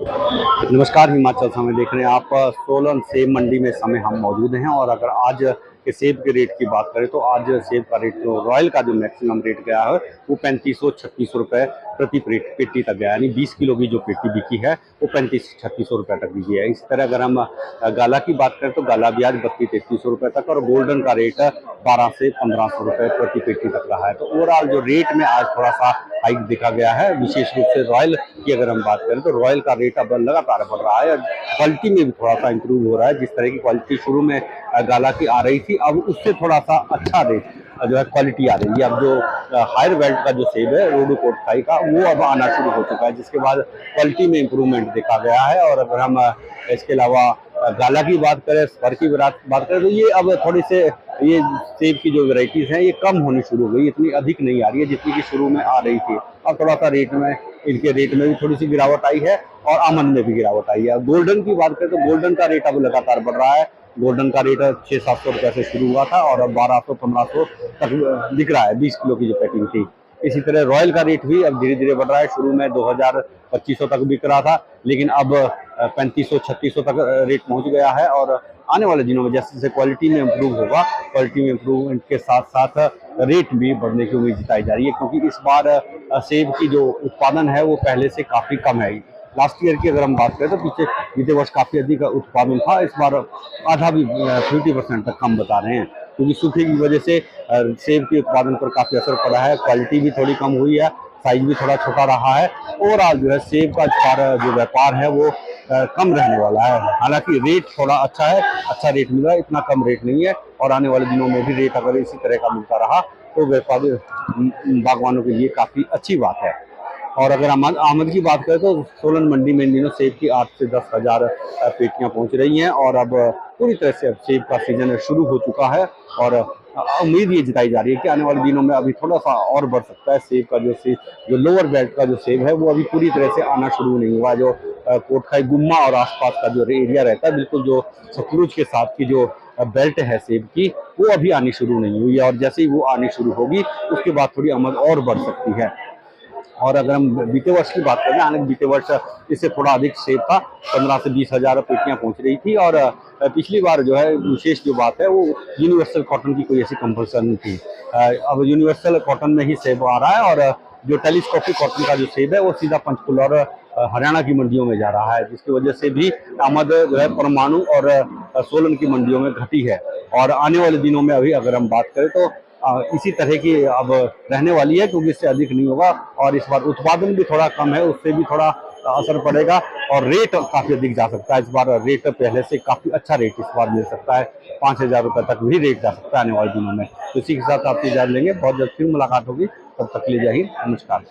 नमस्कार, हिमाचल समय देख रहे हैं आप। सोलन सेब मंडी में इस समय हम मौजूद हैं और अगर आज के सेब के रेट की बात करें तो आज सेब का रेट जो रॉयल का जो मैक्सिमम रेट गया है वो 3500-3600 रुपये प्रति पेटी तक गया, यानी 20 किलो की जो पेटी बिकी है वो 3500-3600 रुपये तक बिकी है। इसी तरह अगर हम गाला की बात करें तो गाला भी आज 3200-3300 रुपये तक और गोल्डन का रेट 1200 से 1500 रुपये प्रति पेटी तक रहा है। तो ओवरऑल जो रेट में आज थोड़ा सा हाइक देखा गया है। विशेष रूप से रॉयल की अगर हम बात करें तो रॉयल का रेट अब लगातार बढ़ रहा है, क्वालिटी में भी थोड़ा सा इंप्रूव हो रहा है। जिस तरह की क्वालिटी शुरू में गाला की आ रही थी, अब उससे थोड़ा सा अच्छा रेट जो है क्वालिटी आ रही है। अब जो हायर वेल्ट का जो सेब है रोडो कोटखाई का, वो अब आना शुरू हो चुका है, जिसके बाद क्वालिटी में इंप्रूवमेंट देखा गया है। और अगर हम इसके अलावा गाला की बात करें, स्पर की बात करें तो ये अब थोड़ी से ये सेब की जो वेराइटीज हैं ये कम होनी शुरू हो गई, इतनी अधिक नहीं आ रही है जितनी कि शुरू में आ रही थी। अब थोड़ा सा रेट में इनके रेट में भी थोड़ी सी गिरावट आई है और आमद में भी गिरावट आई है। गोल्डन की बात करें तो गोल्डन का रेट अब लगातार बढ़ रहा है। गोल्डन का रेट 600-700 रुपये से शुरू हुआ था और अब 1200-1500 तक दिख रहा है 20 किलो की जो पैकिंग थी। इसी तरह रॉयल का रेट भी अब धीरे धीरे बढ़ रहा है। शुरू में 2000-2500 तक बिक रहा था, लेकिन अब 3500-3600 तक रेट पहुंच गया है। और आने वाले दिनों में जैसे जैसे क्वालिटी में इम्प्रूव होगा, क्वालिटी में इम्प्रूवमेंट के साथ साथ रेट भी बढ़ने की उम्मीद जताई जा रही है, क्योंकि इस बार सेब की जो उत्पादन है वो पहले से काफ़ी कम है। लास्ट ईयर की अगर हम बात करें तो बीते वर्ष काफ़ी अधिक उत्पादन था, इस बार आधा भी 50% तक कम बता रहे हैं, क्योंकि सूखे की वजह से सेब के उत्पादन पर काफ़ी असर पड़ा है। क्वालिटी भी थोड़ी कम हुई है, साइज भी थोड़ा छोटा रहा है। ओवरऑल जो है सेब का जो व्यापार है वो कम रहने वाला है। हालांकि रेट थोड़ा अच्छा है, अच्छा रेट मिल रहा है, इतना कम रेट नहीं है। और आने वाले दिनों में भी रेट अगर इसी तरह का मिलता रहा तो व्यापारी बागवानों के लिए काफ़ी अच्छी बात है। और अगर आमद की बात करें तो सोलन मंडी में इन दिनों सेब की 8 से 10 हज़ार पेटियाँ पहुंच रही हैं और अब पूरी तरह से अब सेब का सीजन शुरू हो चुका है। और उम्मीद ये जताई जा रही है कि आने वाले दिनों में अभी थोड़ा सा और बढ़ सकता है। सेब का जो लोअर बेल्ट का जो सेब है वो अभी पूरी तरह से आना शुरू नहीं हुआ। जो कोटखाई गुम्मा और आसपास का जो एरिया रहता है, बिल्कुल जो सतलुज के साथ की जो बेल्ट है सेब की, वो अभी आनी शुरू नहीं हुई है। और जैसे ही वो आनी शुरू होगी उसके बाद थोड़ी आमद और बढ़ सकती है। और अगर हम बीते वर्ष की बात करें, हालांकि बीते वर्ष इससे थोड़ा अधिक सेब था, 15 से 20 हज़ार पेटियाँ पहुंच रही थी। और पिछली बार जो है विशेष जो बात है वो यूनिवर्सल कॉटन की कोई ऐसी कंपल्सन नहीं थी। अब यूनिवर्सल कॉटन में ही सेब आ रहा है और जो टेलीस्कोपिक कॉटन का जो सेब है वो सीधा पंचकुला और हरियाणा की मंडियों में जा रहा है, जिसकी वजह से भी आमद जो है परमाणु और सोलन की मंडियों में घटी है। और आने वाले दिनों में अभी अगर हम बात करें तो इसी तरह की अब रहने वाली है, क्योंकि इससे अधिक नहीं होगा। और इस बार उत्पादन भी थोड़ा कम है, उससे भी थोड़ा असर पड़ेगा और रेट काफ़ी अधिक जा सकता है। इस बार रेट पहले से काफ़ी अच्छा रेट इस बार मिल सकता है, 5000 रुपये तक भी रेट जा सकता है आने वाले दिनों में। तो इसी के साथ आपसे जान लेंगे, बहुत जल्द फिर मुलाकात होगी। तब तक के लिए जय हिंद, नमस्कार।